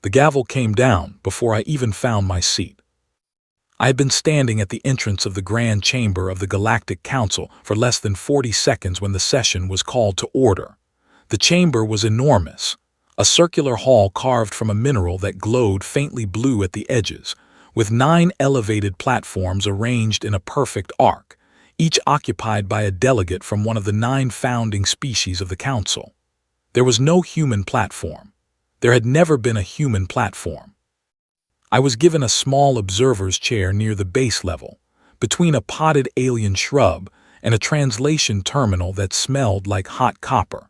The gavel came down before I even found my seat. I had been standing at the entrance of the grand chamber of the Galactic Council for less than 40 seconds when the session was called to order. The chamber was enormous, a circular hall carved from a mineral that glowed faintly blue at the edges, with 9 elevated platforms arranged in a perfect arc, each occupied by a delegate from one of the 9 founding species of the Council. There was no human platform. There had never been a human platform. I was given a small observer's chair near the base level, between a potted alien shrub and a translation terminal that smelled like hot copper.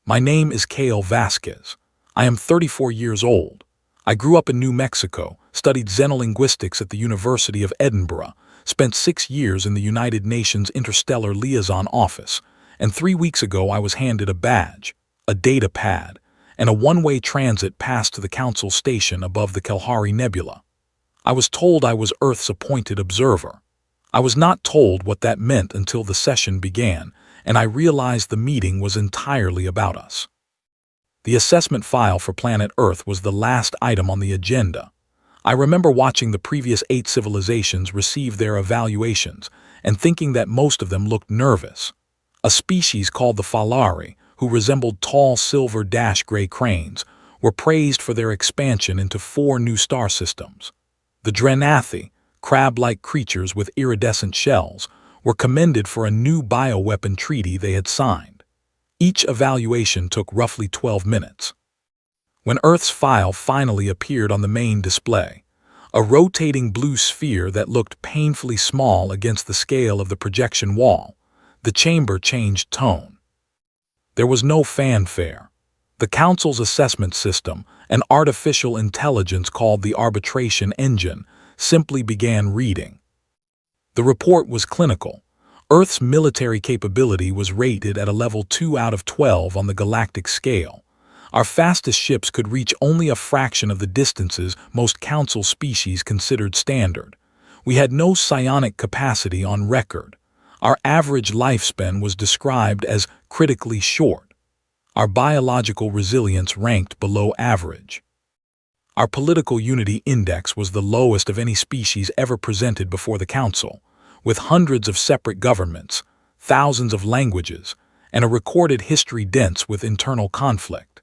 My name is Kale Vasquez. I am 34 years old. I grew up in New Mexico, studied xenolinguistics at the University of Edinburgh, spent 6 years in the United Nations Interstellar Liaison Office, and 3 weeks ago I was handed a badge, a data pad, and a one-way transit pass to the Council station above the Kalahari Nebula. I was told I was Earth's appointed observer. I was not told what that meant until the session began, and I realized the meeting was entirely about us. The assessment file for planet Earth was the last item on the agenda. I remember watching the previous 8 civilizations receive their evaluations and thinking that most of them looked nervous. A species called the Falari, who resembled tall silver-gray cranes, were praised for their expansion into 4 new star systems. The Drenathi, crab-like creatures with iridescent shells, were commended for a new bioweapon treaty they had signed. Each evaluation took roughly 12 minutes. When Earth's file finally appeared on the main display, a rotating blue sphere that looked painfully small against the scale of the projection wall, the chamber changed tone. There was no fanfare. The Council's assessment system, an artificial intelligence called the arbitration engine, simply began reading. The report was clinical. Earth's military capability was rated at a level 2 out of 12 on the galactic scale. Our fastest ships could reach only a fraction of the distances most Council species considered standard. We had no psionic capacity on record. Our average lifespan was described as critically short. Our biological resilience ranked below average. Our political unity index was the lowest of any species ever presented before the Council, with hundreds of separate governments, thousands of languages, and a recorded history dense with internal conflict.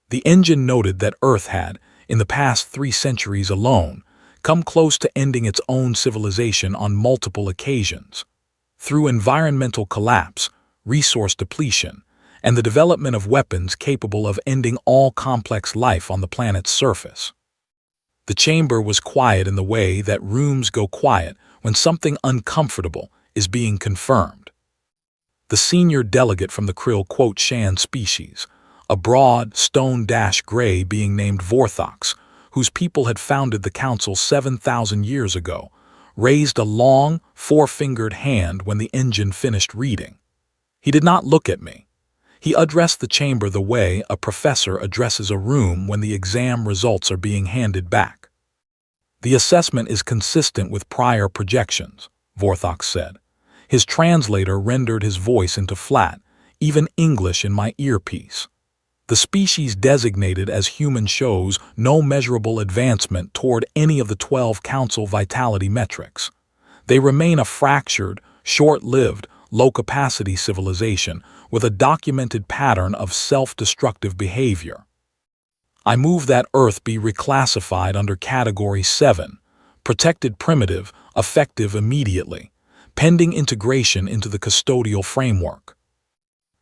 The engine noted that Earth had, in the past 3 centuries alone, come close to ending its own civilization on multiple occasions. Through environmental collapse, resource depletion, and the development of weapons capable of ending all complex life on the planet's surface. The chamber was quiet in the way that rooms go quiet when something uncomfortable is being confirmed. The senior delegate from the Krill-Shan species, a broad, stone-gray being named Vorthox, whose people had founded the Council 7,000 years ago, raised a long, 4-fingered hand when the engine finished reading. He did not look at me. He addressed the chamber the way a professor addresses a room when the exam results are being handed back. "The assessment is consistent with prior projections," Vorthox said. His translator rendered his voice into flat, even English in my earpiece. "The species designated as human shows no measurable advancement toward any of the 12 Council vitality metrics. They remain a fractured, short-lived, low-capacity civilization with a documented pattern of self-destructive behavior. I move that Earth be reclassified under Category 7, protected primitive, effective immediately, pending integration into the custodial framework."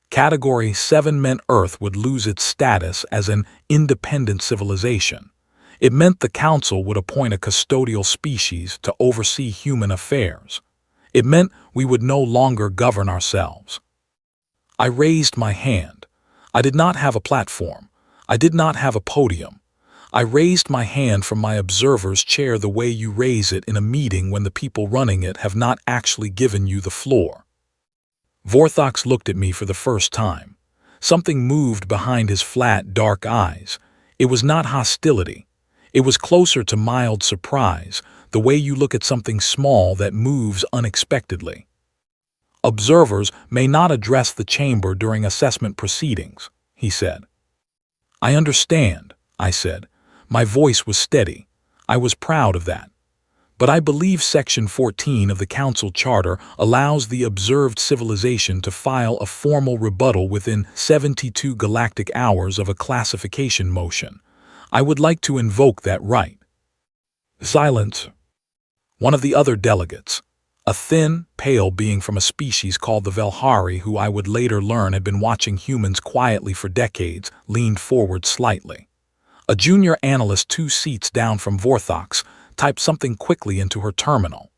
Category 7 meant Earth would lose its status as an independent civilization. It meant the Council would appoint a custodial species to oversee human affairs. It meant we would no longer govern ourselves. I raised my hand. I did not have a platform. I did not have a podium. I raised my hand from my observer's chair the way you raise it in a meeting when the people running it have not actually given you the floor. Vorthox looked at me for the first time. Something moved behind his flat, dark eyes. It was not hostility. It was closer to mild surprise, the way you look at something small that moves unexpectedly. "Observers may not address the chamber during assessment proceedings," he said. "I understand," I said, My voice was steady. I was proud of that. But I believe Section 14 of the Council Charter allows the observed civilization to file a formal rebuttal within 72 galactic hours of a classification motion. I would like to invoke that right. Silence. One of the other delegates, a thin, pale being from a species called the Velhari, who I would later learn had been watching humans quietly for decades, leaned forward slightly. A junior analyst 2 seats down from Vorthox typed something quickly into her terminal.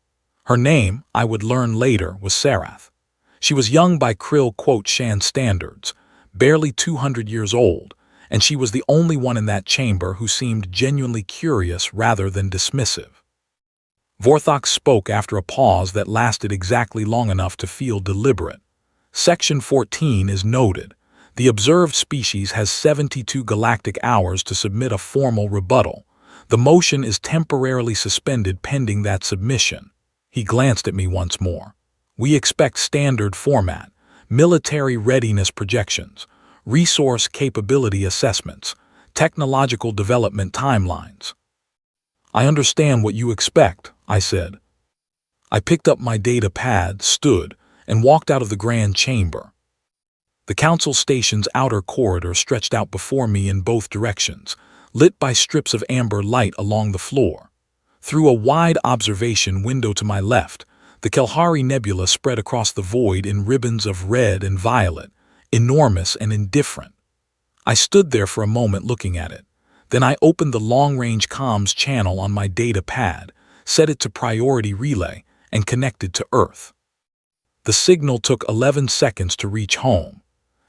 Her name, I would learn later, was Sarath. She was young by Krill-Shan standards, barely 200 years old, and she was the only one in that chamber who seemed genuinely curious rather than dismissive. Vorthox spoke after a pause that lasted exactly long enough to feel deliberate. Section 14 is noted. The observed species has 72 galactic hours to submit a formal rebuttal. The motion is temporarily suspended pending that submission. He glanced at me once more. We expect standard format, military readiness projections, resource capability assessments, technological development timelines. I understand what you expect, I said. I picked up my data pad, stood, and walked out of the grand chamber. The council station's outer corridor stretched out before me in both directions, lit by strips of amber light along the floor. Through a wide observation window to my left, the Kelhari Nebula spread across the void in ribbons of red and violet, enormous and indifferent. I stood there for a moment looking at it. Then I opened the long-range comms channel on my data pad, set it to priority relay, and connected to Earth. The signal took 11 seconds to reach home.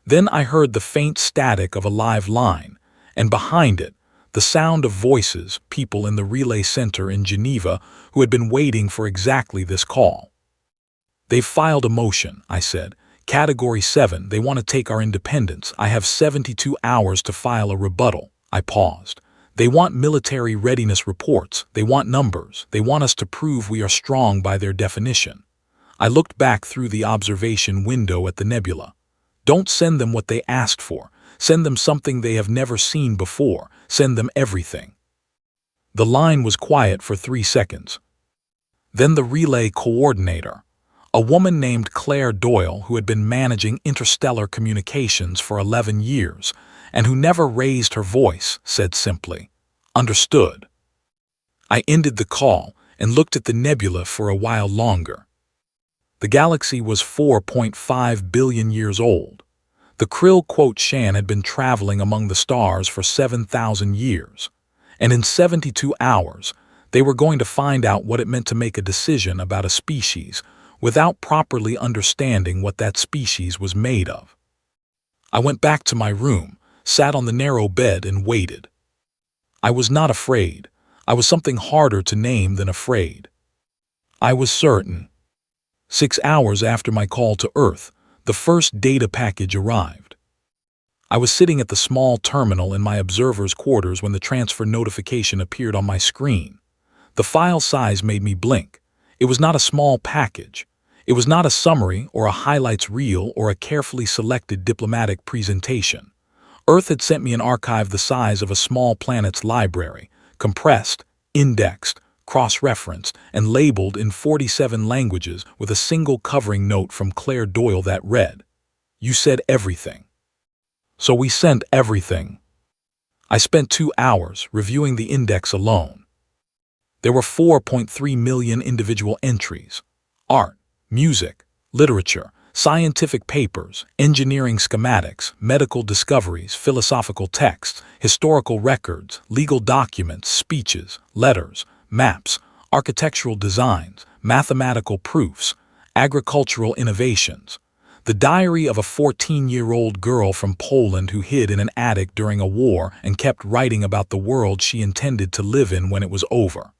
Then I heard the faint static of a live line, and behind it, the sound of voices, people in the relay center in Geneva who had been waiting for exactly this call. They've filed a motion, I said. Category 7, they want to take our independence. I have 72 hours to file a rebuttal. I paused. They want military readiness reports. They want numbers. They want us to prove we are strong by their definition. I looked back through the observation window at the nebula. Don't send them what they asked for. Send them something they have never seen before. Send them everything. The line was quiet for 3 seconds. Then the relay coordinator, a woman named Claire Doyle who had been managing interstellar communications for 11 years and who never raised her voice, said simply, "Understood." I ended the call and looked at the nebula for a while longer. The galaxy was 4.5 billion years old. The Krill-Shan had been traveling among the stars for 7,000 years, and in 72 hours, they were going to find out what it meant to make a decision about a species without properly understanding what that species was made of. I went back to my room, sat on the narrow bed, and waited. I was not afraid. I was something harder to name than afraid. I was certain. 6 hours after my call to Earth, the first data package arrived. I was sitting at the small terminal in my observer's quarters when the transfer notification appeared on my screen. The file size made me blink. It was not a small package. It was not a summary or a highlights reel or a carefully selected diplomatic presentation. Earth had sent me an archive the size of a small planet's library, compressed, indexed, cross-referenced, and labeled in 47 languages with a single covering note from Claire Doyle that read, "You said everything." So we sent everything. I spent 2 hours reviewing the index alone. There were 4.3 million individual entries: art, music, literature, scientific papers, engineering schematics, medical discoveries, philosophical texts, historical records, legal documents, speeches, letters, maps, architectural designs, mathematical proofs, agricultural innovations. The diary of a 14-year-old girl from Poland who hid in an attic during a war and kept writing about the world she intended to live in when it was over.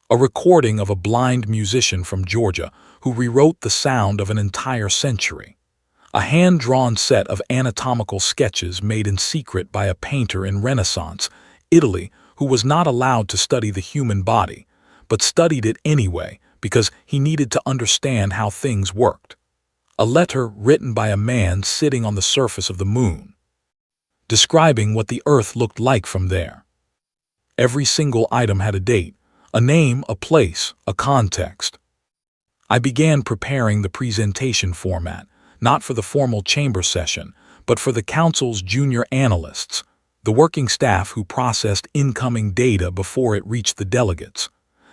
A recording of a blind musician from Georgia who rewrote the sound of an entire century. A hand-drawn set of anatomical sketches made in secret by a painter in Renaissance, Italy, who was not allowed to study the human body, but studied it anyway because he needed to understand how things worked. A letter written by a man sitting on the surface of the moon, describing what the Earth looked like from there. Every single item had a date, a name, a place, a context. I began preparing the presentation format, not for the formal chamber session, but for the council's junior analysts, the working staff who processed incoming data before it reached the delegates.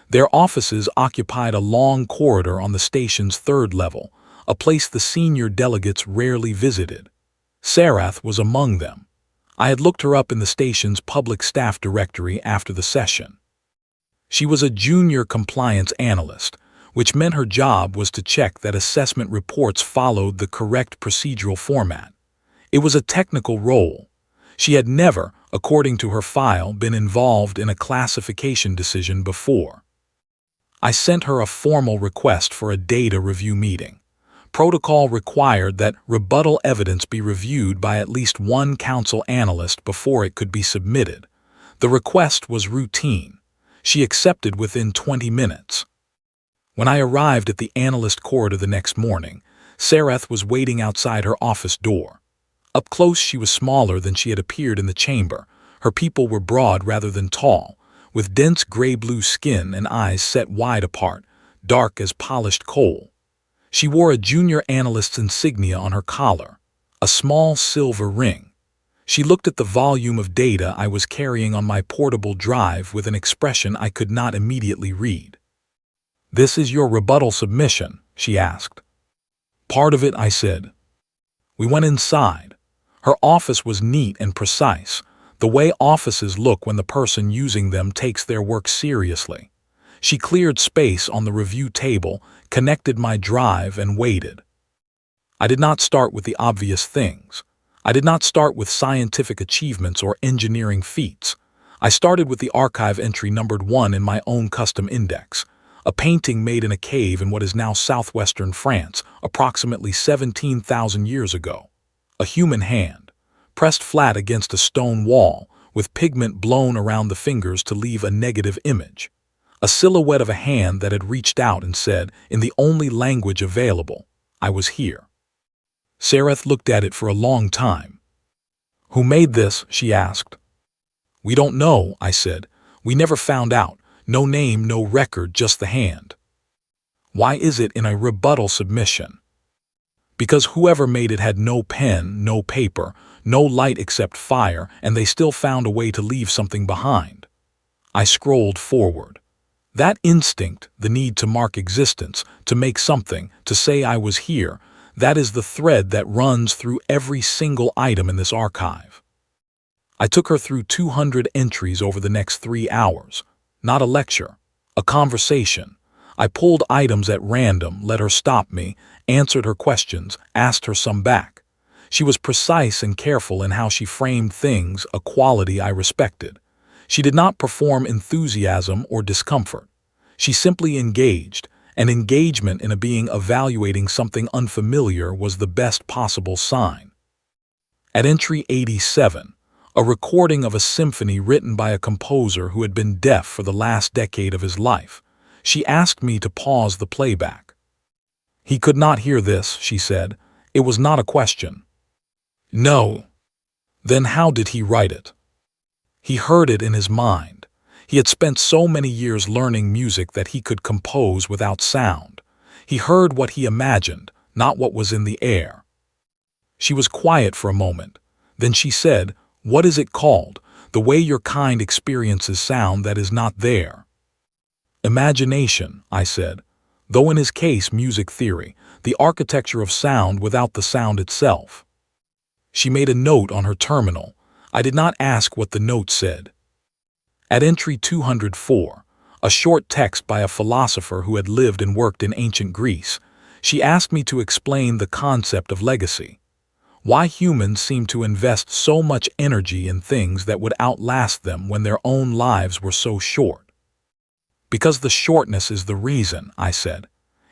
Their offices occupied a long corridor on the station's third level, a place the senior delegates rarely visited. Sarath was among them. I had looked her up in the station's public staff directory after the session. She was a junior compliance analyst, which meant her job was to check that assessment reports followed the correct procedural format. It was a technical role. She had never, according to her file, been involved in a classification decision before. I sent her a formal request for a data review meeting. Protocol required that rebuttal evidence be reviewed by at least one council analyst before it could be submitted. The request was routine. She accepted within 20 minutes. When I arrived at the analyst corridor the next morning, Sarath was waiting outside her office door. Up close, she was smaller than she had appeared in the chamber. Her people were broad rather than tall, with dense gray-blue skin and eyes set wide apart, dark as polished coal. She wore a junior analyst's insignia on her collar, a small silver ring. She looked at the volume of data I was carrying on my portable drive with an expression I could not immediately read. "This is your rebuttal submission?" she asked. "Part of it," I said. We went inside. Her office was neat and precise, the way offices look when the person using them takes their work seriously. She cleared space on the review table, connected my drive, and waited. I did not start with the obvious things. I did not start with scientific achievements or engineering feats. I started with the archive entry numbered 1 in my own custom index, a painting made in a cave in what is now southwestern France, approximately 17,000 years ago. A human hand, pressed flat against a stone wall, with pigment blown around the fingers to leave a negative image. A silhouette of a hand that had reached out and said, in the only language available, "I was here." Sarath looked at it for a long time. "Who made this?" she asked. "We don't know," I said. "We never found out. No name, no record, just the hand." "Why is it in a rebuttal submission?" "Because whoever made it had no pen, no paper, no light except fire, and they still found a way to leave something behind." I scrolled forward. That instinct, the need to mark existence, to make something, to say I was here, that is the thread that runs through every single item in this archive. I took her through 200 entries over the next 3 hours. Not a lecture, a conversation. I pulled items at random, let her stop me, answered her questions, asked her some back. She was precise and careful in how she framed things, a quality I respected. She did not perform enthusiasm or discomfort. She simply engaged, and engagement in a being evaluating something unfamiliar was the best possible sign. At entry 87, a recording of a symphony written by a composer who had been deaf for the last decade of his life, she asked me to pause the playback. "He could not hear this," she said. "It was not a question." "No." "Then how did he write it?" "He heard it in his mind. He had spent so many years learning music that he could compose without sound. He heard what he imagined, not what was in the air." She was quiet for a moment. Then she said, "What is it called? The way your kind experiences sound that is not there." "Imagination," I said. "Though in his case music theory, the architecture of sound without the sound itself." She made a note on her terminal. I did not ask what the note said. At entry 204, a short text by a philosopher who had lived and worked in ancient Greece, she asked me to explain the concept of legacy. Why humans seem to invest so much energy in things that would outlast them when their own lives were so short. "Because the shortness is the reason," I said.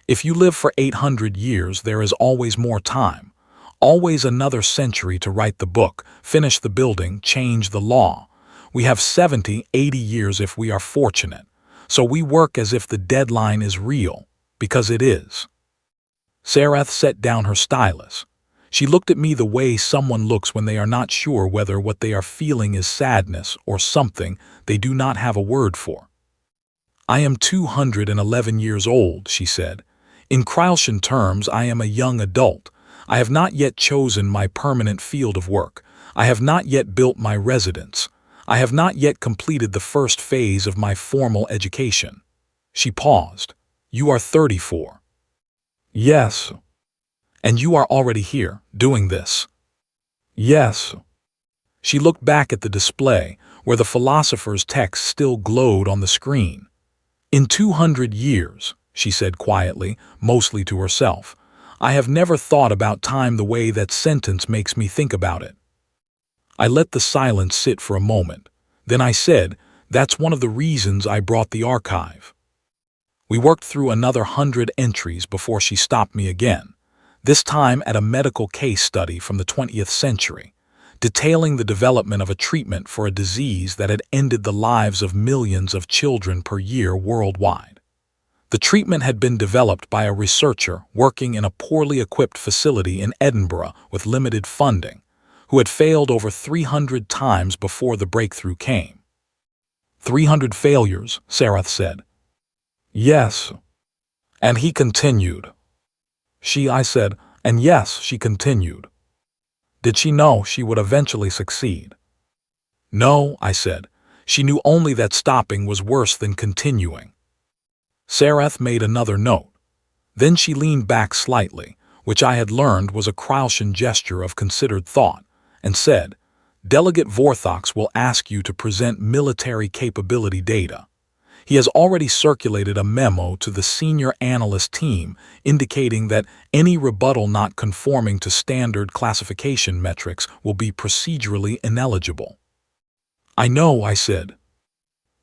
"If you live for 800 years, there is always more time. Always another century to write the book, finish the building, change the law. We have 70, 80 years if we are fortunate. So we work as if the deadline is real, because it is." Sarath set down her stylus. She looked at me the way someone looks when they are not sure whether what they are feeling is sadness or something they do not have a word for. "I am 211 years old," she said. "In Cryaltian terms, I am a young adult. I have not yet chosen my permanent field of work. I have not yet built my residence. I have not yet completed the first phase of my formal education." She paused. "You are 34. "Yes." "And you are already here, doing this." "Yes." She looked back at the display, where the philosopher's text still glowed on the screen. "In 200 years," she said quietly, mostly to herself, "I have never thought about time the way that sentence makes me think about it." I let the silence sit for a moment. Then I said, "That's one of the reasons I brought the archive." We worked through another 100 entries before she stopped me again, this time at a medical case study from the 20th century, detailing the development of a treatment for a disease that had ended the lives of millions of children per year worldwide. The treatment had been developed by a researcher working in a poorly equipped facility in Edinburgh with limited funding, who had failed over 300 times before the breakthrough came. 300 failures, Sarath said. "Yes." And he continued. I said, and yes, she continued. Did she know she would eventually succeed? No, I said. She knew only that stopping was worse than continuing. Sarath made another note. Then she leaned back slightly, which I had learned was a Cryaltian gesture of considered thought, and said, "Delegate Vorthox will ask you to present military capability data. He has already circulated a memo to the senior analyst team indicating that any rebuttal not conforming to standard classification metrics will be procedurally ineligible." "I know," I said.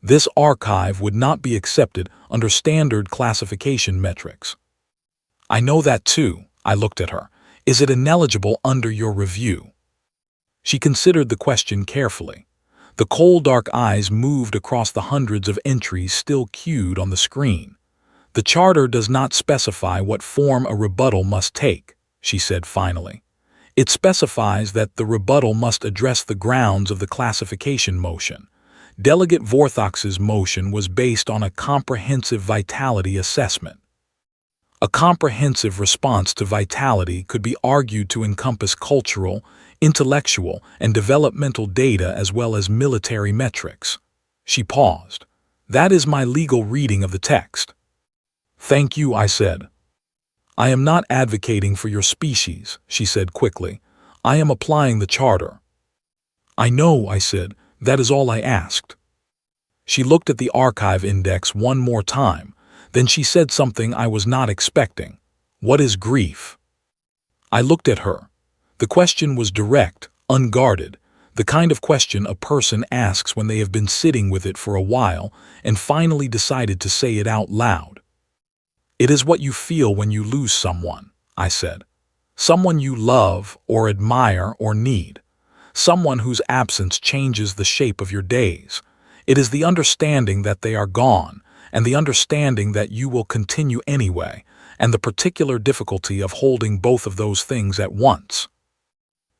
"This archive would not be accepted under standard classification metrics." "I know that too," I looked at her. "Is it ineligible under your review?" She considered the question carefully. The cold dark eyes moved across the hundreds of entries still queued on the screen. "The charter does not specify what form a rebuttal must take," she said finally. "It specifies that the rebuttal must address the grounds of the classification motion. Delegate Vorthox's motion was based on a comprehensive vitality assessment. A comprehensive response to vitality could be argued to encompass cultural, intellectual, and developmental data as well as military metrics." She paused. "That is my legal reading of the text." "Thank you," I said. "I am not advocating for your species," she said quickly. "I am applying the charter." "I know," I said. "That is all I asked." She looked at the archive index one more time. Then she said something I was not expecting. "What is grief?" I looked at her. The question was direct, unguarded, the kind of question a person asks when they have been sitting with it for a while and finally decided to say it out loud. "It is what you feel when you lose someone," I said. "Someone you love or admire or need. Someone whose absence changes the shape of your days. It is the understanding that they are gone, and the understanding that you will continue anyway, and the particular difficulty of holding both of those things at once."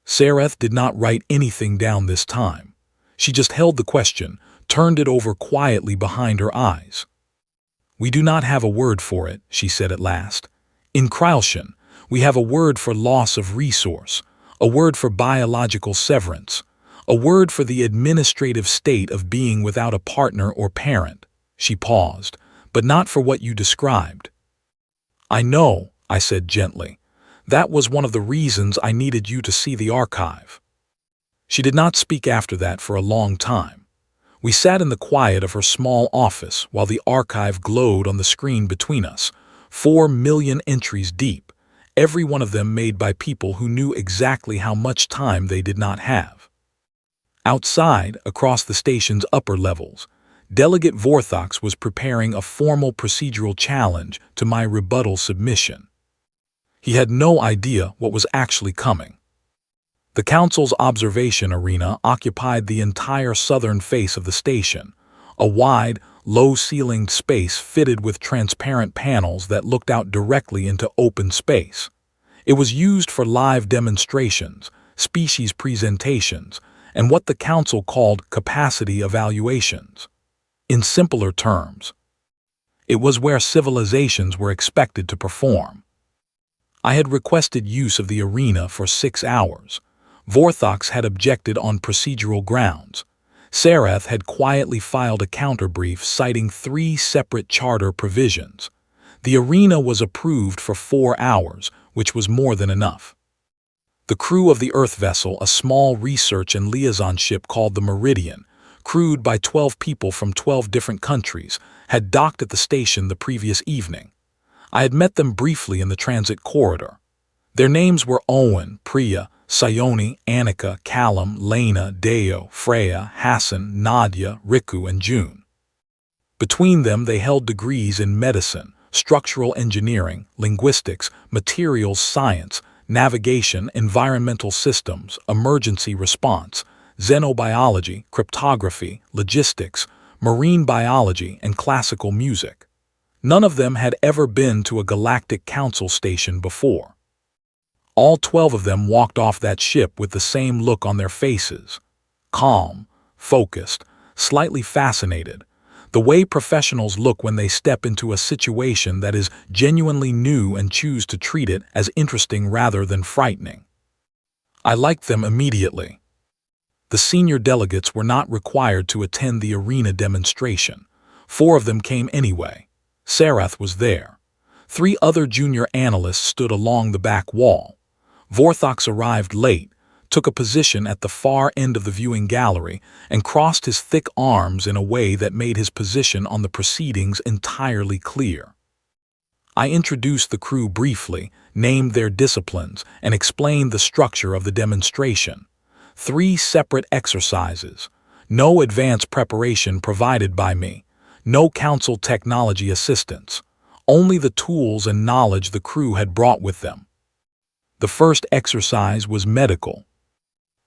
Sarath did not write anything down this time. She just held the question, turned it over quietly behind her eyes. "We do not have a word for it," she said at last. "In Cryaltian, we have a word for loss of resource, a word for biological severance, a word for the administrative state of being without a partner or parent." She paused, "but not for what you described." "I know," I said gently. "That was one of the reasons I needed you to see the archive." She did not speak after that for a long time. We sat in the quiet of her small office while the archive glowed on the screen between us, 4 million entries deep, every one of them made by people who knew exactly how much time they did not have. Outside, across the station's upper levels, Delegate Vorthox was preparing a formal procedural challenge to my rebuttal submission. He had no idea what was actually coming. The Council's observation arena occupied the entire southern face of the station, a wide, low-ceilinged space fitted with transparent panels that looked out directly into open space. It was used for live demonstrations, species presentations, and what the Council called capacity evaluations. In simpler terms, it was where civilizations were expected to perform. I had requested use of the arena for 6 hours. Vorthox had objected on procedural grounds. Sereth had quietly filed a counterbrief citing 3 separate charter provisions. The arena was approved for 4 hours, which was more than enough. The crew of the Earth vessel, a small research and liaison ship called the Meridian, crewed by 12 people from 12 different countries, had docked at the station the previous evening. I had met them briefly in the transit corridor. Their names were Owen, Priya, Sayoni, Annika, Callum, Lena, Deo, Freya, Hassan, Nadia, Riku, and June. Between them they held degrees in medicine, structural engineering, linguistics, materials science, navigation, environmental systems, emergency response, xenobiology, cryptography, logistics, marine biology, and classical music. None of them had ever been to a Galactic Council station before. All 12 of them walked off that ship with the same look on their faces. Calm, focused, slightly fascinated. The way professionals look when they step into a situation that is genuinely new and choose to treat it as interesting rather than frightening. I liked them immediately. The senior delegates were not required to attend the arena demonstration. 4 of them came anyway. Sereth was there. 3 other junior analysts stood along the back wall. Vorthox arrived late, took a position at the far end of the viewing gallery, and crossed his thick arms in a way that made his position on the proceedings entirely clear. I introduced the crew briefly, named their disciplines, and explained the structure of the demonstration. 3 separate exercises. No advanced preparation provided by me. No council technology assistance. Only the tools and knowledge the crew had brought with them. The first exercise was medical.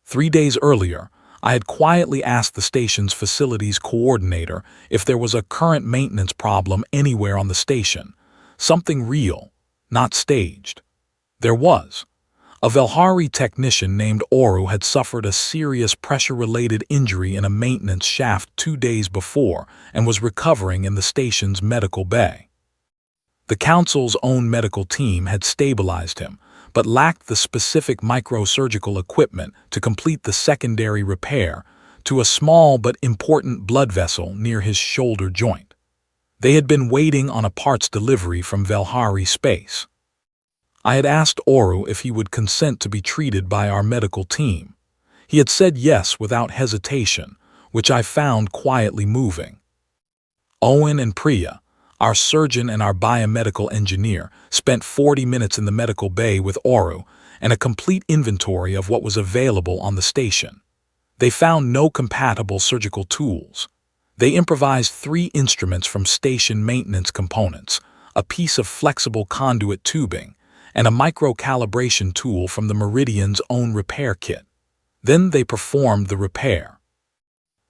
3 days earlier, I had quietly asked the station's facilities coordinator if there was a current maintenance problem anywhere on the station. Something real, not staged. There was. A Velhari technician named Oru had suffered a serious pressure-related injury in a maintenance shaft 2 days before and was recovering in the station's medical bay. The Council's own medical team had stabilized him, but lacked the specific microsurgical equipment to complete the secondary repair to a small but important blood vessel near his shoulder joint. They had been waiting on a parts delivery from Velhari Space. I had asked Oru if he would consent to be treated by our medical team. He had said yes without hesitation, which I found quietly moving. Owen and Priya, our surgeon and our biomedical engineer, spent 40 minutes in the medical bay with Oru and a complete inventory of what was available on the station. They found no compatible surgical tools. They improvised 3 instruments from station maintenance components, a piece of flexible conduit tubing, and a micro-calibration tool from the Meridian's own repair kit. Then they performed the repair.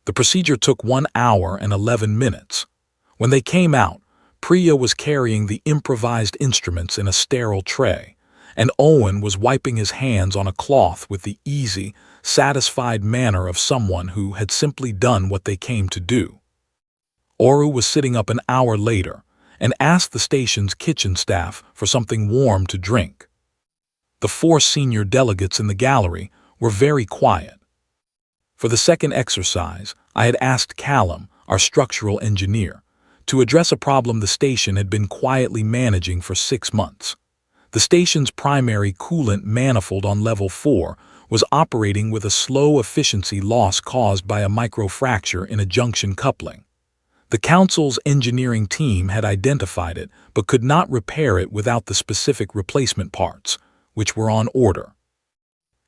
The procedure took 1 hour and 11 minutes. When they came out, Priya was carrying the improvised instruments in a sterile tray, and Owen was wiping his hands on a cloth with the easy, satisfied manner of someone who had simply done what they came to do. Oru was sitting up an hour later and asked the station's kitchen staff for something warm to drink. The 4 senior delegates in the gallery were very quiet. For the second exercise, I had asked Callum, our structural engineer, to address a problem the station had been quietly managing for 6 months. The station's primary coolant manifold on level 4 was operating with a slow efficiency loss caused by a microfracture in a junction coupling. The Council's engineering team had identified it but could not repair it without the specific replacement parts, which were on order.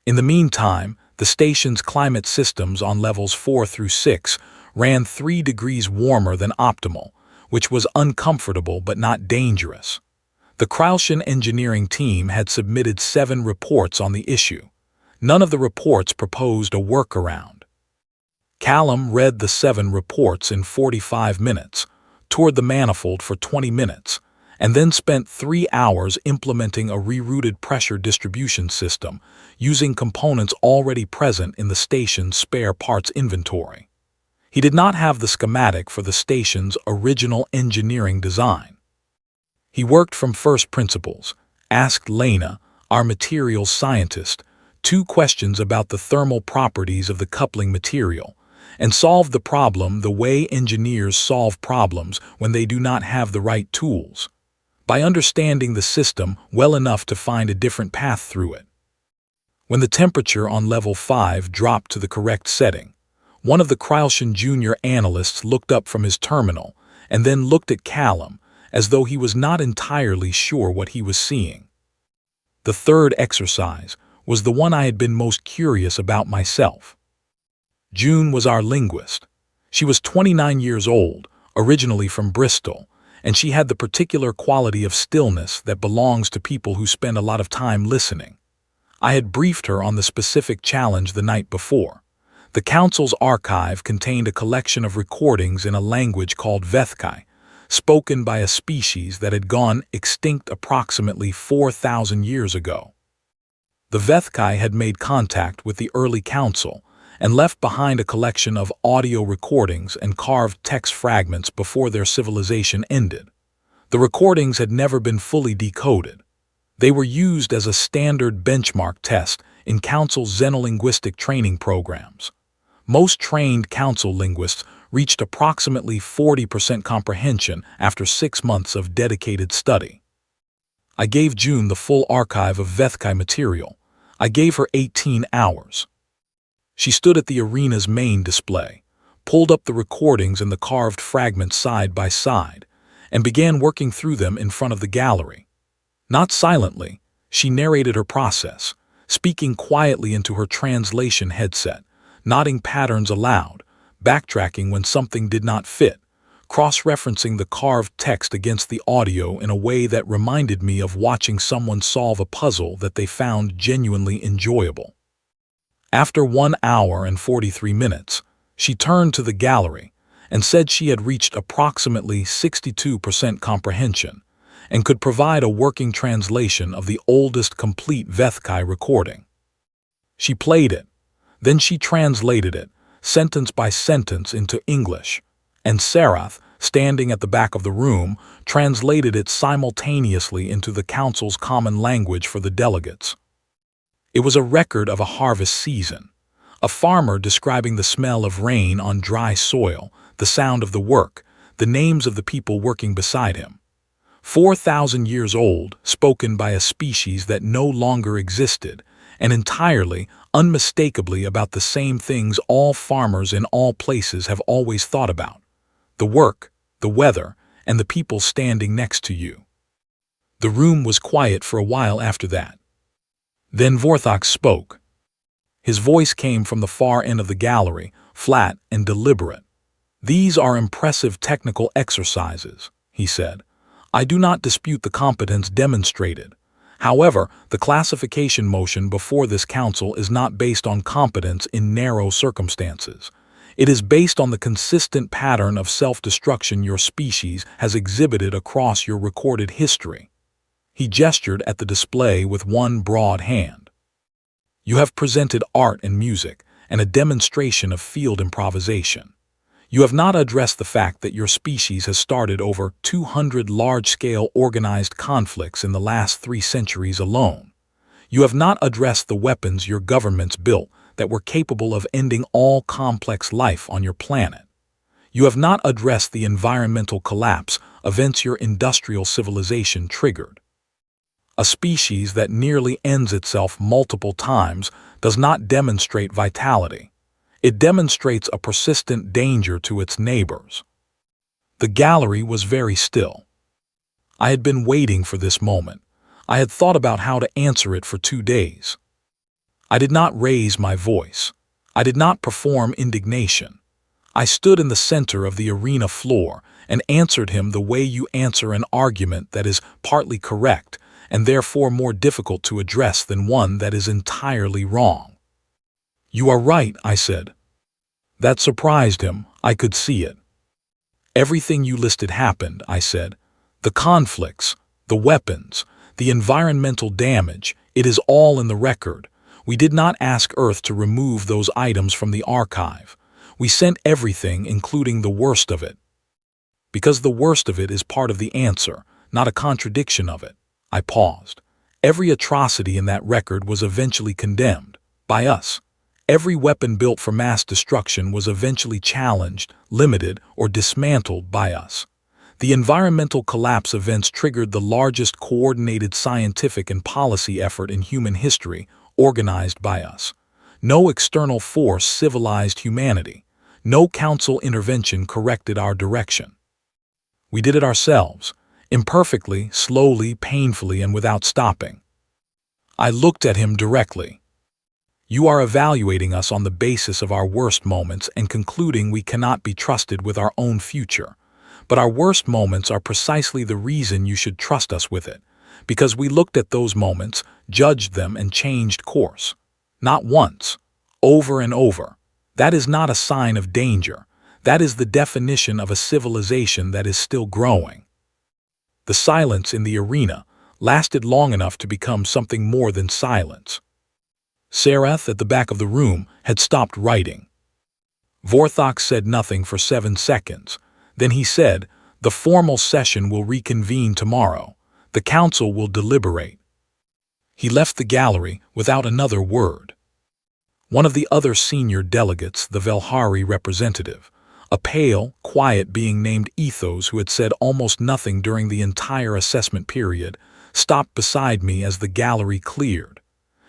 In the meantime, the station's climate systems on levels 4 through 6 ran 3 degrees warmer than optimal, which was uncomfortable but not dangerous. The Krausian engineering team had submitted 7 reports on the issue. None of the reports proposed a workaround. Callum read the 7 reports in 45 minutes, toured the manifold for 20 minutes, and then spent 3 hours implementing a rerouted pressure distribution system using components already present in the station's spare parts inventory. He did not have the schematic for the station's original engineering design. He worked from first principles, asked Lena, our materials scientist, 2 questions about the thermal properties of the coupling material, and solved the problem the way engineers solve problems when they do not have the right tools, by understanding the system well enough to find a different path through it. When the temperature on level 5 dropped to the correct setting, one of the Krylshan Jr. analysts looked up from his terminal and then looked at Callum as though he was not entirely sure what he was seeing. The third exercise was the one I had been most curious about myself. June was our linguist. She was 29 years old, originally from Bristol, and she had the particular quality of stillness that belongs to people who spend a lot of time listening. I had briefed her on the specific challenge the night before. The Council's archive contained a collection of recordings in a language called Vethkai, spoken by a species that had gone extinct approximately 4,000 years ago. The Vethkai had made contact with the early Council and left behind a collection of audio recordings and carved text fragments before their civilization ended. The recordings had never been fully decoded. They were used as a standard benchmark test in Council's xenolinguistic training programs. Most trained Council linguists reached approximately 40% comprehension after 6 months of dedicated study. I gave June the full archive of Vethkai material. I gave her 18 hours. She stood at the arena's main display, pulled up the recordings and the carved fragments side by side, and began working through them in front of the gallery. Not silently, she narrated her process, speaking quietly into her translation headset, nodding patterns aloud, backtracking when something did not fit, cross-referencing the carved text against the audio in a way that reminded me of watching someone solve a puzzle that they found genuinely enjoyable. After 1 hour and 43 minutes, she turned to the gallery and said she had reached approximately 62% comprehension and could provide a working translation of the oldest complete Vethkai recording. She played it, then she translated it, sentence by sentence, into English, and Sarath, standing at the back of the room, translated it simultaneously into the Council's common language for the delegates. It was a record of a harvest season, a farmer describing the smell of rain on dry soil, the sound of the work, the names of the people working beside him. 4,000 years old, spoken by a species that no longer existed, and entirely, unmistakably about the same things all farmers in all places have always thought about: the work, the weather, and the people standing next to you. The room was quiet for a while after that. Then Vorthok spoke. His voice came from the far end of the gallery, flat and deliberate. "These are impressive technical exercises," he said. "I do not dispute the competence demonstrated. However, the classification motion before this council is not based on competence in narrow circumstances. It is based on the consistent pattern of self-destruction your species has exhibited across your recorded history." He gestured at the display with one broad hand. "You have presented art and music, and a demonstration of field improvisation. You have not addressed the fact that your species has started over 200 large-scale organized conflicts in the last 3 centuries alone. You have not addressed the weapons your governments built that were capable of ending all complex life on your planet. You have not addressed the environmental collapse events your industrial civilization triggered. A species that nearly ends itself multiple times does not demonstrate vitality. It demonstrates a persistent danger to its neighbors." The gallery was very still. I had been waiting for this moment. I had thought about how to answer it for 2 days. I did not raise my voice. I did not perform indignation. I stood in the center of the arena floor and answered him the way you answer an argument that is partly correct and therefore more difficult to address than one that is entirely wrong. "You are right," I said. That surprised him. I could see it. "Everything you listed happened," I said. The conflicts, the weapons, the environmental damage, it is all in the record. We did not ask Earth to remove those items from the archive. We sent everything, including the worst of it. Because the worst of it is part of the answer, not a contradiction of it. I paused. Every atrocity in that record was eventually condemned. By us. Every weapon built for mass destruction was eventually challenged, limited, or dismantled by us. The environmental collapse events triggered the largest coordinated scientific and policy effort in human history, organized by us. No external force civilized humanity. No council intervention corrected our direction. We did it ourselves, imperfectly, slowly, painfully, and without stopping. I looked at him directly. You are evaluating us on the basis of our worst moments and concluding we cannot be trusted with our own future. But our worst moments are precisely the reason you should trust us with it, because we looked at those moments, judged them, and changed course. Not once, over and over. That is not a sign of danger. That is the definition of a civilization that is still growing. The silence in the arena lasted long enough to become something more than silence. Sareth, at the back of the room, had stopped writing. Vorthok said nothing for 7 seconds. Then he said, "The formal session will reconvene tomorrow. The council will deliberate." He left the gallery without another word. One of the other senior delegates, the Velhari representative, a pale, quiet being named Ethos who had said almost nothing during the entire assessment period, stopped beside me as the gallery cleared.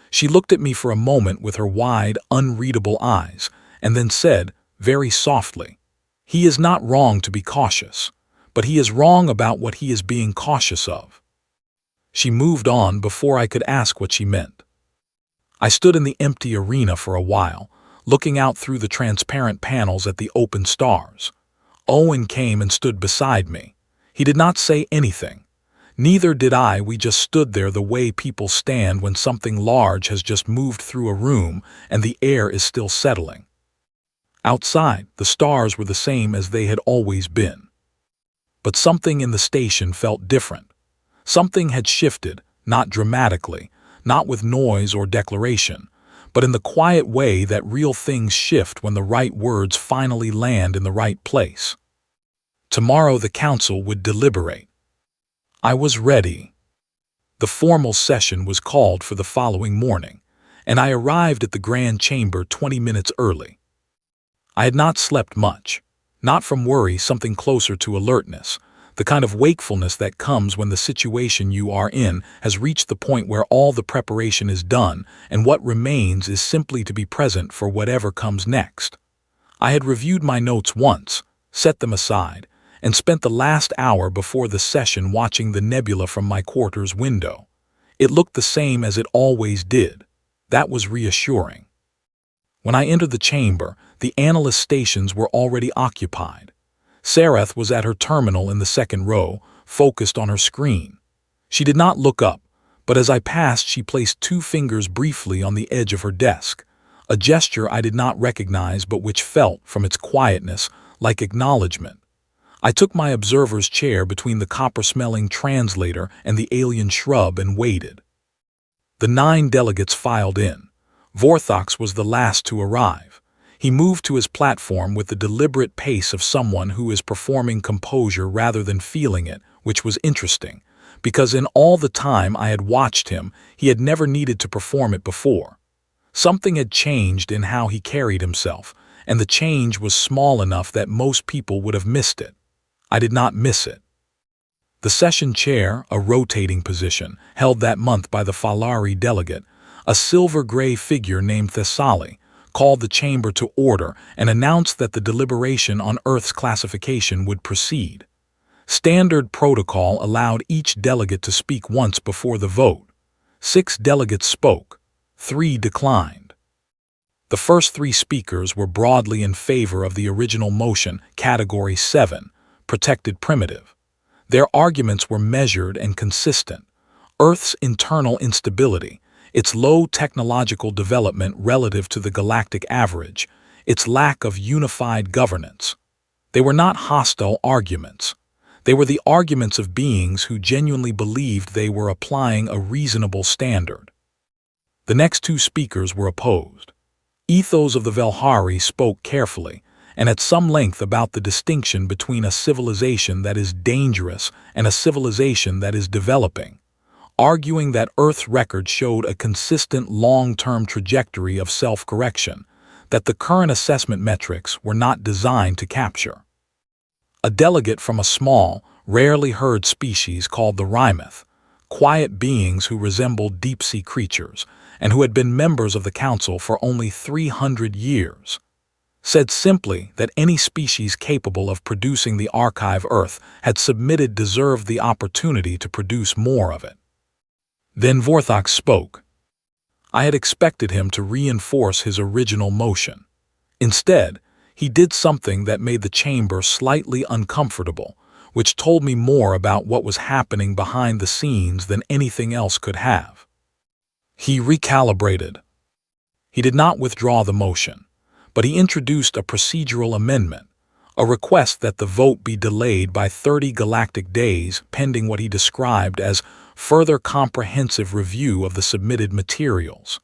She looked at me for a moment with her wide, unreadable eyes, and then said, very softly, "He is not wrong to be cautious, but he is wrong about what he is being cautious of." She moved on before I could ask what she meant. I stood in the empty arena for a while, looking out through the transparent panels at the open stars. Owen came and stood beside me. He did not say anything. Neither did I. We just stood there the way people stand when something large has just moved through a room and the air is still settling. Outside, the stars were the same as they had always been. But something in the station felt different. Something had shifted, not dramatically, not with noise or declaration, but in the quiet way that real things shift when the right words finally land in the right place. Tomorrow the council would deliberate. I was ready. The formal session was called for the following morning, and I arrived at the grand chamber 20 minutes early. I had not slept much, not from worry, something closer to alertness, the kind of wakefulness that comes when the situation you are in has reached the point where all the preparation is done and what remains is simply to be present for whatever comes next. I had reviewed my notes once, set them aside, and spent the last hour before the session watching the nebula from my quarters window. It looked the same as it always did. That was reassuring. When I entered the chamber, the analyst stations were already occupied. Sareth was at her terminal in the second row, focused on her screen. She did not look up, but as I passed she placed 2 fingers briefly on the edge of her desk, a gesture I did not recognize but which felt, from its quietness, like acknowledgement. I took my observer's chair between the copper-smelling translator and the alien shrub and waited. The 9 delegates filed in. Vorthok's was the last to arrive. He moved to his platform with the deliberate pace of someone who is performing composure rather than feeling it, which was interesting, because in all the time I had watched him, he had never needed to perform it before. Something had changed in how he carried himself, and the change was small enough that most people would have missed it. I did not miss it. The session chair, a rotating position, held that month by the Falari delegate, a silver-gray figure named Thessali, called the chamber to order and announced that the deliberation on Earth's classification would proceed. Standard protocol allowed each delegate to speak once before the vote. 6 delegates spoke. 3 declined. The first 3 speakers were broadly in favor of the original motion, Category 7, Protected Primitive. Their arguments were measured and consistent. Earth's internal instability, its low technological development relative to the galactic average, its lack of unified governance. They were not hostile arguments. They were the arguments of beings who genuinely believed they were applying a reasonable standard. The next two speakers were opposed. Ethos of the Velhari spoke carefully and at some length about the distinction between a civilization that is dangerous and a civilization that is developing, arguing that Earth's record showed a consistent long-term trajectory of self-correction that the current assessment metrics were not designed to capture. A delegate from a small, rarely heard species called the Rymeth, quiet beings who resembled deep-sea creatures and who had been members of the Council for only 300 years, said simply that any species capable of producing the archive Earth had submitted deserved the opportunity to produce more of it. Then Vorthox spoke. I had expected him to reinforce his original motion. Instead, he did something that made the chamber slightly uncomfortable, which told me more about what was happening behind the scenes than anything else could have. He recalibrated. He did not withdraw the motion, but he introduced a procedural amendment, a request that the vote be delayed by 30 galactic days pending what he described as further comprehensive review of the submitted materials.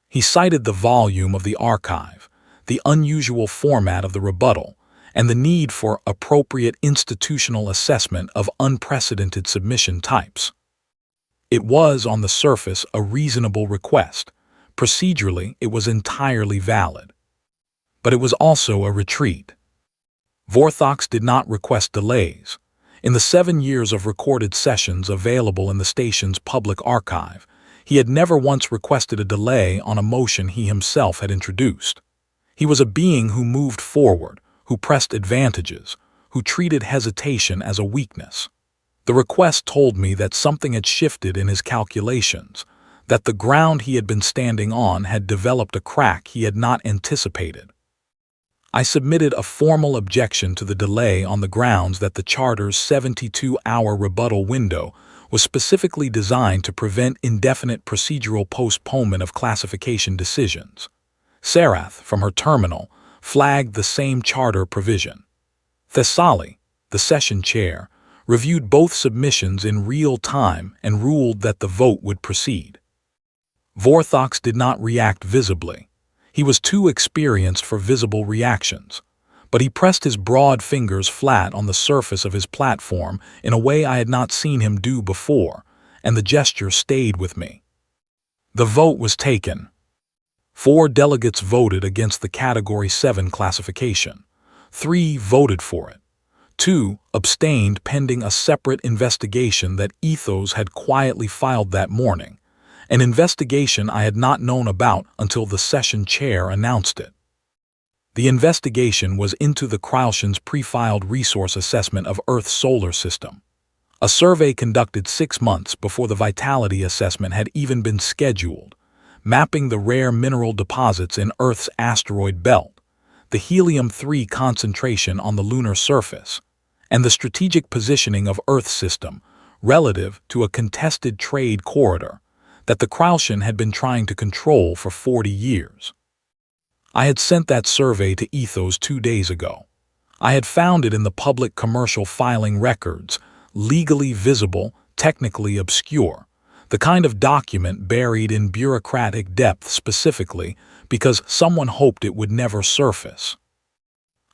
He cited the volume of the archive, the unusual format of the rebuttal, and the need for appropriate institutional assessment of unprecedented submission types. It was, on the surface, a reasonable request. Procedurally, it was entirely valid. But it was also a retreat. Vorthox did not request delays. In the 7 years of recorded sessions available in the station's public archive, he had never once requested a delay on a motion he himself had introduced. He was a being who moved forward, who pressed advantages, who treated hesitation as a weakness. The request told me that something had shifted in his calculations, that the ground he had been standing on had developed a crack he had not anticipated. I submitted a formal objection to the delay on the grounds that the Charter's 72-hour rebuttal window was specifically designed to prevent indefinite procedural postponement of classification decisions. Sarath, from her terminal, flagged the same Charter provision. Thessali, the session chair, reviewed both submissions in real time and ruled that the vote would proceed. Vorthox did not react visibly. He was too experienced for visible reactions, but he pressed his broad fingers flat on the surface of his platform in a way I had not seen him do before, and the gesture stayed with me. The vote was taken. 4 delegates voted against the Category 7 classification. 3 voted for it. 2 abstained pending a separate investigation that Ethos had quietly filed that morning, an investigation I had not known about until the session chair announced it. The investigation was into the Cryalcian's pre-filed resource assessment of Earth's solar system. A survey conducted 6 months before the vitality assessment had even been scheduled, mapping the rare mineral deposits in Earth's asteroid belt, the helium-3 concentration on the lunar surface, and the strategic positioning of Earth's system relative to a contested trade corridor that the Cryalcian had been trying to control for 40 years. I had sent that survey to Ethos 2 days ago. I had found it in the public commercial filing records, legally visible, technically obscure, the kind of document buried in bureaucratic depth specifically because someone hoped it would never surface.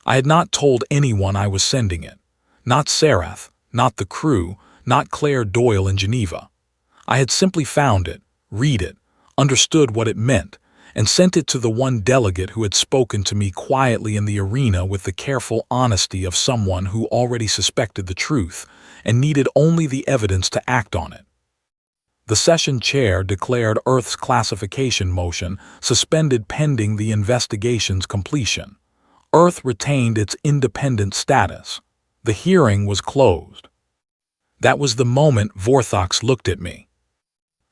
I had not told anyone I was sending it, not Sarath, not the crew, not Claire Doyle in Geneva. I had simply found it, read it, understood what it meant, and sent it to the one delegate who had spoken to me quietly in the arena with the careful honesty of someone who already suspected the truth and needed only the evidence to act on it. The session chair declared Earth's classification motion suspended pending the investigation's completion. Earth retained its independent status. The hearing was closed. That was the moment Vorthox looked at me.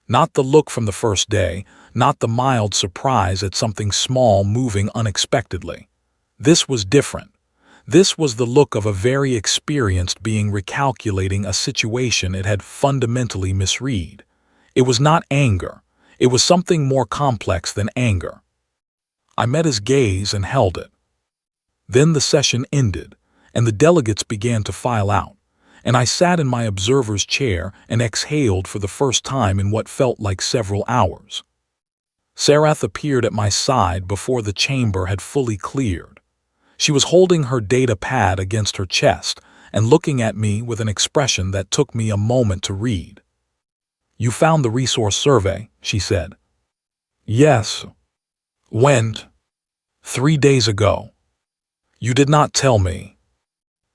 Not the look from the first day, not the mild surprise at something small moving unexpectedly. This was different. This was the look of a very experienced being recalculating a situation it had fundamentally misread. It was not anger. It was something more complex than anger. I met his gaze and held it. Then the session ended, and the delegates began to file out, and I sat in my observer's chair and exhaled for the first time in what felt like several hours. Sarath appeared at my side before the chamber had fully cleared. She was holding her data pad against her chest and looking at me with an expression that took me a moment to read. "You found the resource survey," she said. "Yes." "When?" "3 days ago." "You did not tell me."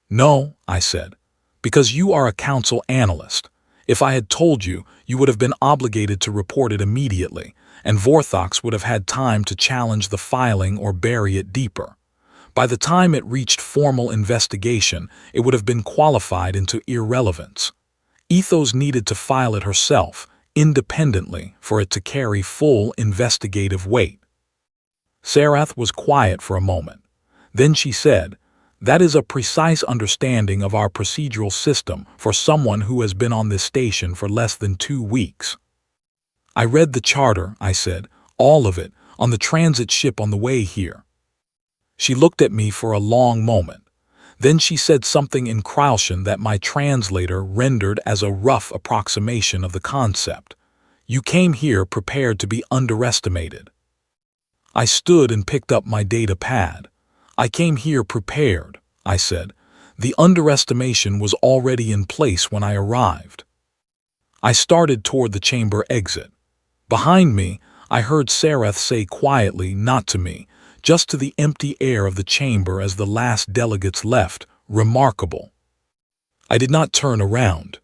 "No," I said, "because you are a council analyst. If I had told you, you would have been obligated to report it immediately, and Vorthox would have had time to challenge the filing or bury it deeper. By the time it reached formal investigation, it would have been qualified into irrelevance. Ethos needed to file it herself, independently, for it to carry full investigative weight." Sarath was quiet for a moment. Then she said, "That is a precise understanding of our procedural system for someone who has been on this station for less than 2 weeks." "I read the charter," I said, "all of it, on the transit ship on the way here." She looked at me for a long moment. Then she said something in Kralshan that my translator rendered as a rough approximation of the concept. "You came here prepared to be underestimated." I stood and picked up my data pad. "I came here prepared," I said. "The underestimation was already in place when I arrived." I started toward the chamber exit. Behind me, I heard Sarath say quietly, not to me, just to the empty air of the chamber as the last delegates left, "Remarkable." I did not turn around.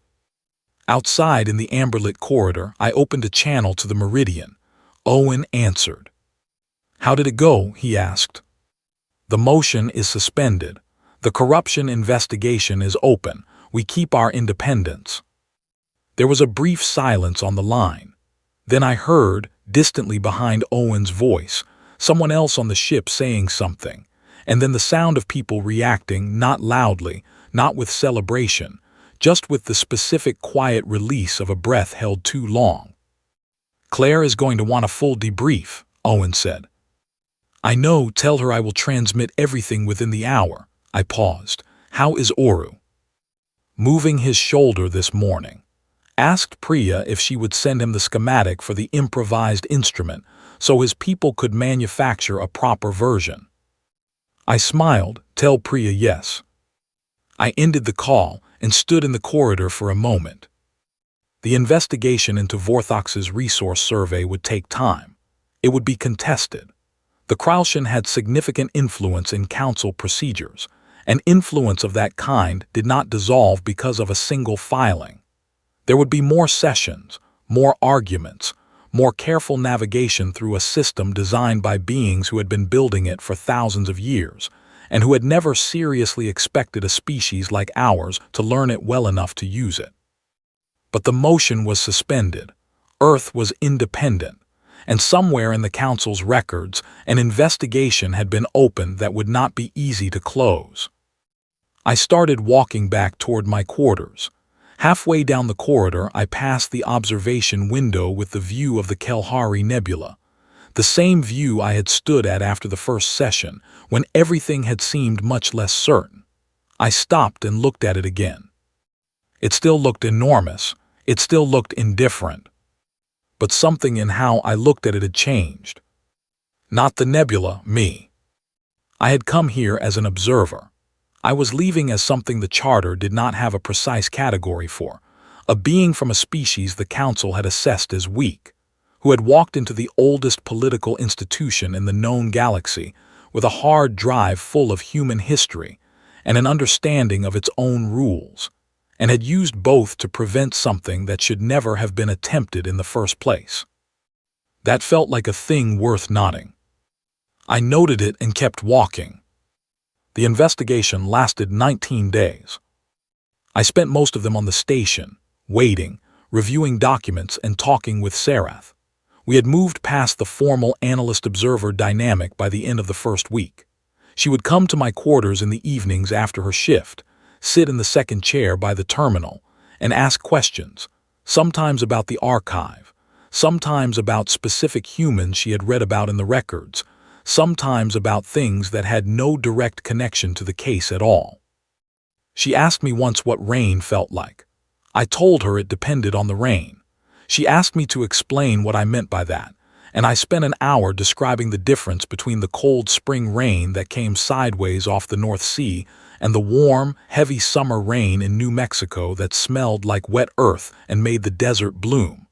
Outside in the amberlit corridor, I opened a channel to the Meridian. Owen answered. "How did it go?" he asked. "The motion is suspended. The corruption investigation is open. We keep our independence." There was a brief silence on the line. Then I heard, distantly behind Owen's voice, someone else on the ship saying something, and then the sound of people reacting, not loudly, not with celebration, just with the specific quiet release of a breath held too long. "Claire is going to want a full debrief," Owen said. "I know, tell her I will transmit everything within the hour." I paused. "How is Oru?" "Moving his shoulder this morning. Asked Priya if she would send him the schematic for the improvised instrument so his people could manufacture a proper version." I smiled. "Tell Priya yes." I ended the call and stood in the corridor for a moment. The investigation into Vorthox's resource survey would take time. It would be contested. The Kralshan had significant influence in council procedures, and influence of that kind did not dissolve because of a single filing. There would be more sessions, more arguments, more careful navigation through a system designed by beings who had been building it for thousands of years, and who had never seriously expected a species like ours to learn it well enough to use it. But the motion was suspended. Earth was independent, and somewhere in the Council's records, an investigation had been opened that would not be easy to close. I started walking back toward my quarters. Halfway down the corridor, I passed the observation window with the view of the Kelhari Nebula, the same view I had stood at after the first session, when everything had seemed much less certain. I stopped and looked at it again. It still looked enormous. It still looked indifferent. But something in how I looked at it had changed. Not the nebula, me. I had come here as an observer. I was leaving as something the Charter did not have a precise category for, a being from a species the Council had assessed as weak, who had walked into the oldest political institution in the known galaxy with a hard drive full of human history and an understanding of its own rules, and had used both to prevent something that should never have been attempted in the first place. That felt like a thing worth noting. I noted it and kept walking. The investigation lasted 19 days. I spent most of them on the station, waiting, reviewing documents, and talking with Sarath. We had moved past the formal analyst-observer dynamic by the end of the first week. She would come to my quarters in the evenings after her shift, sit in the second chair by the terminal, and ask questions, sometimes about the archive, sometimes about specific humans she had read about in the records, sometimes about things that had no direct connection to the case at all. She asked me once what rain felt like. I told her it depended on the rain. She asked me to explain what I meant by that, and I spent an hour describing the difference between the cold spring rain that came sideways off the North Sea and the warm, heavy summer rain in New Mexico that smelled like wet earth and made the desert bloom.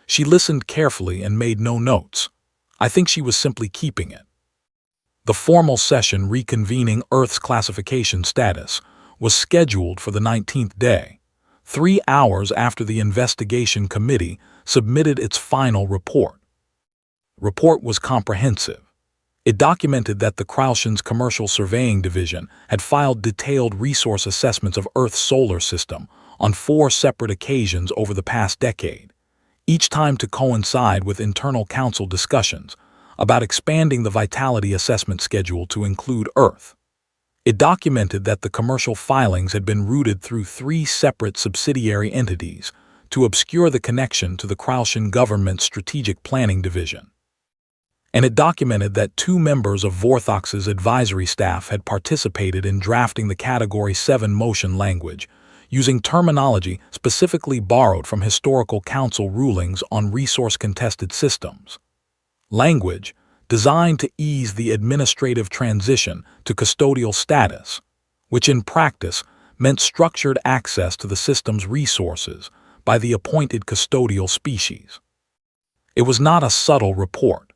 She listened carefully and made no notes. I think she was simply keeping it. The formal session reconvening Earth's classification status was scheduled for the 19th day, 3 hours after the investigation committee submitted its final report. The report was comprehensive. It documented that the Crouchon's Commercial Surveying Division had filed detailed resource assessments of Earth's solar system on 4 separate occasions over the past decade, each time to coincide with internal council discussions about expanding the vitality assessment schedule to include Earth. It documented that the commercial filings had been routed through 3 separate subsidiary entities to obscure the connection to the Crouchon government's Strategic Planning Division. And it documented that 2 members of Vorthox's advisory staff had participated in drafting the Category 7 motion language, using terminology specifically borrowed from historical council rulings on resource-contested systems. Language designed to ease the administrative transition to custodial status, which in practice meant structured access to the system's resources by the appointed custodial species. It was not a subtle report.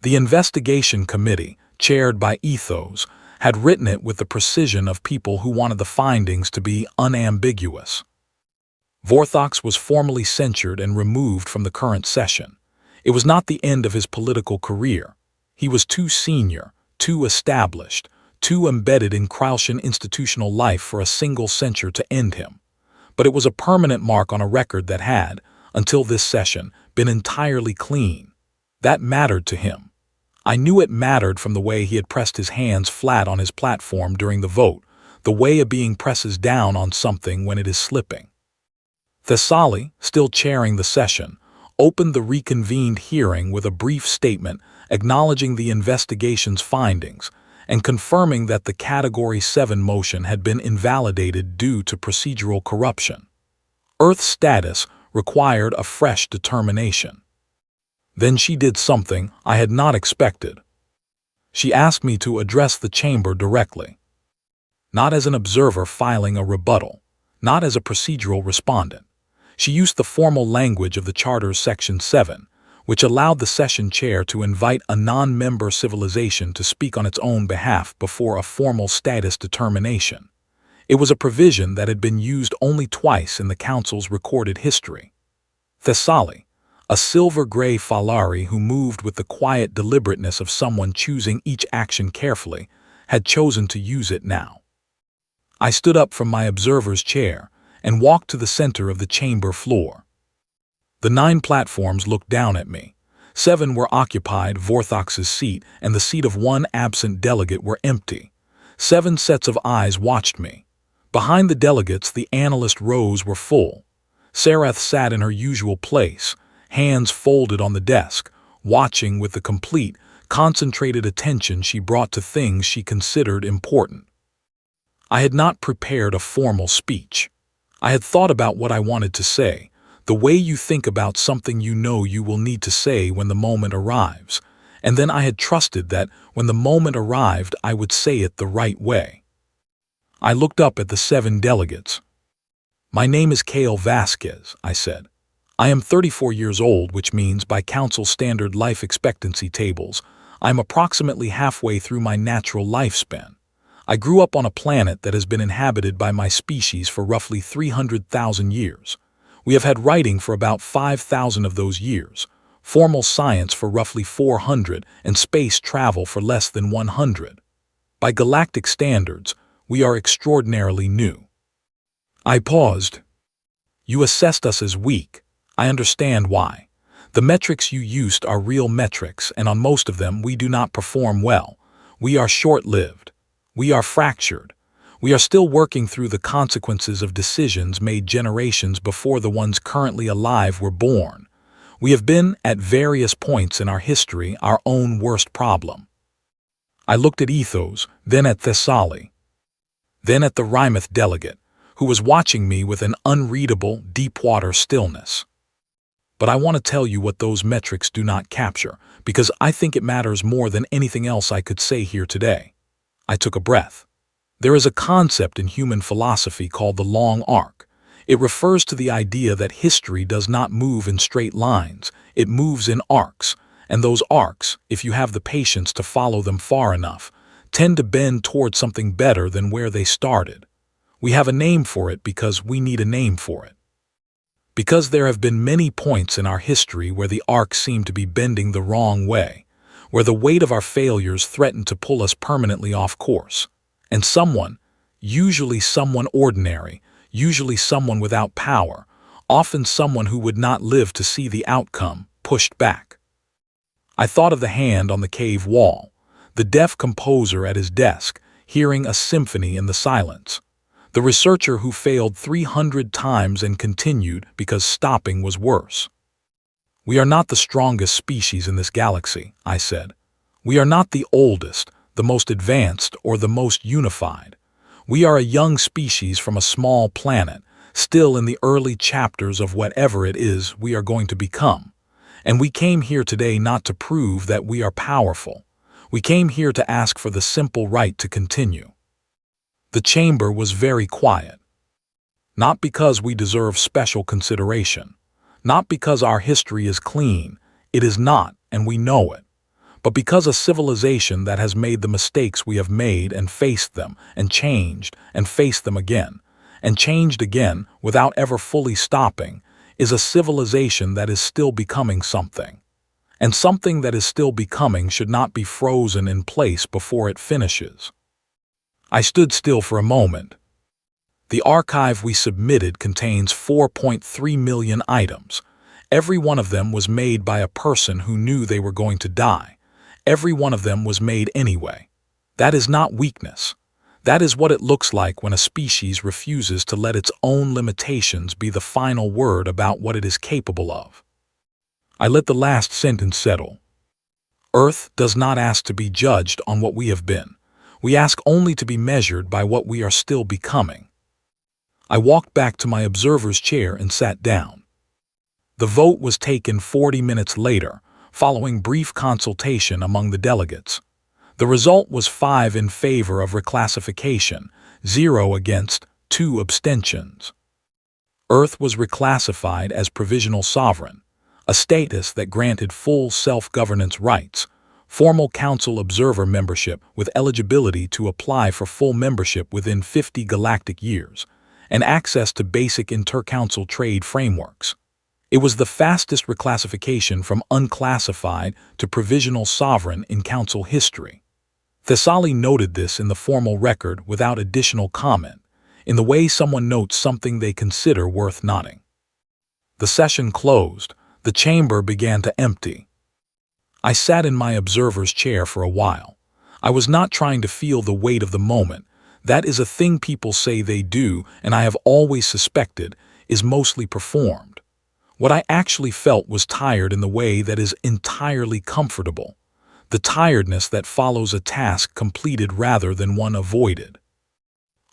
The investigation committee, chaired by Ethos, had written it with the precision of people who wanted the findings to be unambiguous. Vorthox was formally censured and removed from the current session. It was not the end of his political career. He was too senior, too established, too embedded in Crouchon institutional life for a single censure to end him. But it was a permanent mark on a record that had, until this session, been entirely clean. That mattered to him. I knew it mattered from the way he had pressed his hands flat on his platform during the vote, the way a being presses down on something when it is slipping. Thessaly, still chairing the session, opened the reconvened hearing with a brief statement acknowledging the investigation's findings and confirming that the Category 7 motion had been invalidated due to procedural corruption. Earth's status required a fresh determination. Then she did something I had not expected. She asked me to address the chamber directly. Not as an observer filing a rebuttal, not as a procedural respondent. She used the formal language of the Charter's Section 7, which allowed the session chair to invite a non-member civilization to speak on its own behalf before a formal status determination. It was a provision that had been used only twice in the Council's recorded history. Thessaly, a silver-gray Falari who moved with the quiet deliberateness of someone choosing each action carefully, had chosen to use it now. I stood up from my observer's chair and walked to the center of the chamber floor. The 9 platforms looked down at me. 7 were occupied, Vorthox's seat and the seat of 1 absent delegate were empty. 7 sets of eyes watched me. Behind the delegates, the analyst rows were full. Sereth sat in her usual place, hands folded on the desk, watching with the complete, concentrated attention she brought to things she considered important. I had not prepared a formal speech. I had thought about what I wanted to say, the way you think about something you know you will need to say when the moment arrives, and then I had trusted that when the moment arrived I would say it the right way. I looked up at the 7 delegates. "My name is Kale Vasquez," I said. "I am 34 years old, which means by Council standard life expectancy tables, I am approximately halfway through my natural lifespan. I grew up on a planet that has been inhabited by my species for roughly 300,000 years. We have had writing for about 5,000 of those years, formal science for roughly 400, and space travel for less than 100. By galactic standards, we are extraordinarily new." I paused. "You assessed us as weak. I understand why. The metrics you used are real metrics, and on most of them we do not perform well. We are short-lived. We are fractured. We are still working through the consequences of decisions made generations before the ones currently alive were born. We have been, at various points in our history, our own worst problem." I looked at Ethos, then at Thessaly. then at the Rymouth delegate, who was watching me with an unreadable, deep-water stillness. But I want to tell you what those metrics do not capture, because I think it matters more than anything else I could say here today. I took a breath. There is a concept in human philosophy called the long arc. It refers to the idea that history does not move in straight lines, it moves in arcs, and those arcs, if you have the patience to follow them far enough, tend to bend towards something better than where they started. We have a name for it because we need a name for it. Because there have been many points in our history where the arcs seem to be bending the wrong way, where the weight of our failures threatened to pull us permanently off course, and someone, usually someone ordinary, usually someone without power, often someone who would not live to see the outcome, pushed back. I thought of the hand on the cave wall, the deaf composer at his desk, hearing a symphony in the silence, the researcher who failed 300 times and continued because stopping was worse. We are not the strongest species in this galaxy, I said. We are not the oldest, the most advanced, or the most unified. We are a young species from a small planet, still in the early chapters of whatever it is we are going to become. And we came here today not to prove that we are powerful. We came here to ask for the simple right to continue. The chamber was very quiet. Not because we deserve special consideration. Not because our history is clean. It is not, and we know it. But because a civilization that has made the mistakes we have made and faced them, and changed, and faced them again, and changed again without ever fully stopping, is a civilization that is still becoming something. And something that is still becoming should not be frozen in place before it finishes. I stood still for a moment. The archive we submitted contains 4.3 million items. Every one of them was made by a person who knew they were going to die. Every one of them was made anyway. That is not weakness. That is what it looks like when a species refuses to let its own limitations be the final word about what it is capable of. I let the last sentence settle. Earth does not ask to be judged on what we have been. We ask only to be measured by what we are still becoming. I walked back to my observer's chair and sat down. The vote was taken 40 minutes later, following brief consultation among the delegates. The result was 5 in favor of reclassification, 0 against, 2 abstentions. Earth was reclassified as provisional sovereign, a status that granted full self-governance rights, formal council observer membership with eligibility to apply for full membership within 50 galactic years, and access to basic inter-council trade frameworks. It was the fastest reclassification from unclassified to provisional sovereign in council history. Thessaly noted this in the formal record without additional comment, in the way someone notes something they consider worth noting. The session closed. The chamber began to empty. I sat in my observer's chair for a while. I was not trying to feel the weight of the moment. That is a thing people say they do, and I have always suspected is mostly performed. What I actually felt was tired in the way that is entirely comfortable, the tiredness that follows a task completed rather than one avoided.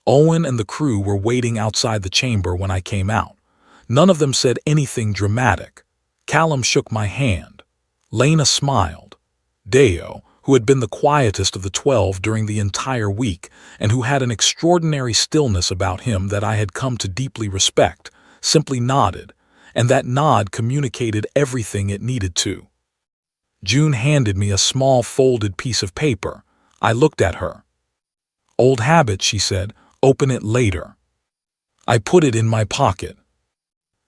Owen and the crew were waiting outside the chamber when I came out. None of them said anything dramatic. Callum shook my hand. Lena smiled. Deo, who had been the quietest of the 12 during the entire week and who had an extraordinary stillness about him that I had come to deeply respect, simply nodded, and that nod communicated everything it needed to. June handed me a small folded piece of paper. I looked at her. "Old habit," she said. "Open it later." I put it in my pocket.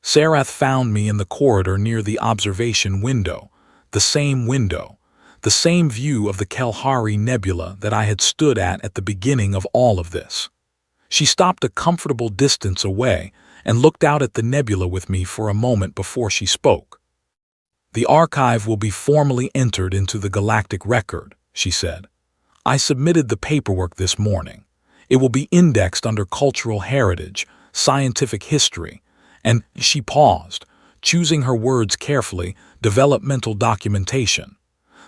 Sarath found me in the corridor near the observation window, the same view of the Kalahari Nebula that I had stood at the beginning of all of this. She stopped a comfortable distance away and looked out at the nebula with me for a moment before she spoke. "The archive will be formally entered into the galactic record," she said. "I submitted the paperwork this morning. It will be indexed under cultural heritage, scientific history, and," she paused, choosing her words carefully, "developmental documentation.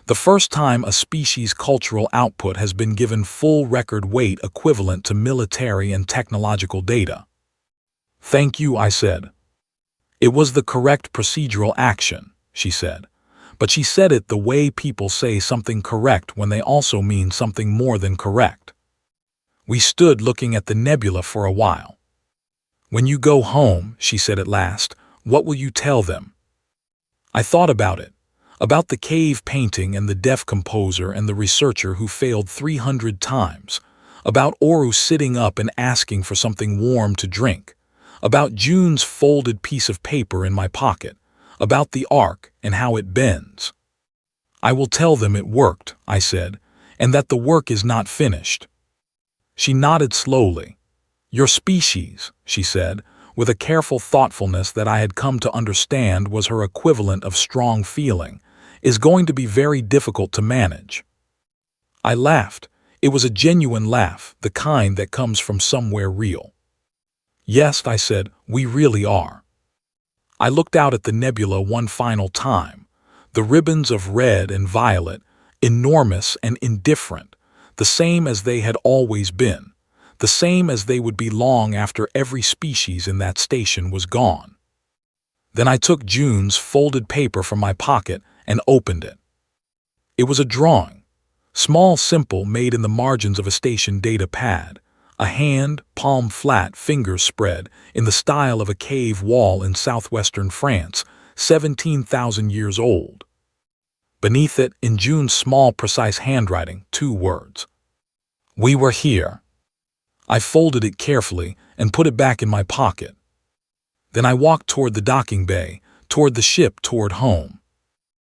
The first time a species' cultural output has been given full record weight equivalent to military and technological data. Thank you, I said. It was the correct procedural action, she said. But she said it the way people say something correct when they also mean something more than correct. We stood looking at the nebula for a while. When you go home, she said at last, what will you tell them? I thought about it. About the cave painting and the deaf composer and the researcher who failed 300 times. About Oru sitting up and asking for something warm to drink. About June's folded piece of paper in my pocket. About the arc and how it bends. I will tell them it worked, I said, and that the work is not finished. She nodded slowly. Your species, she said, with a careful thoughtfulness that I had come to understand was her equivalent of strong feeling, is going to be very difficult to manage. I laughed. It was a genuine laugh, the kind that comes from somewhere real. Yes, I said, we really are. I looked out at the nebula one final time. The ribbons of red and violet, enormous and indifferent, the same as they had always been, the same as they would be long after every species in that station was gone. Then I took June's folded paper from my pocket and opened it. It was a drawing, small, simple, made in the margins of a station data pad, a hand, palm flat, fingers spread, in the style of a cave wall in southwestern France, 17,000 years old. Beneath it, in June's small, precise handwriting, 2 words. We were here. I folded it carefully and put it back in my pocket. Then I walked toward the docking bay, toward the ship, toward home.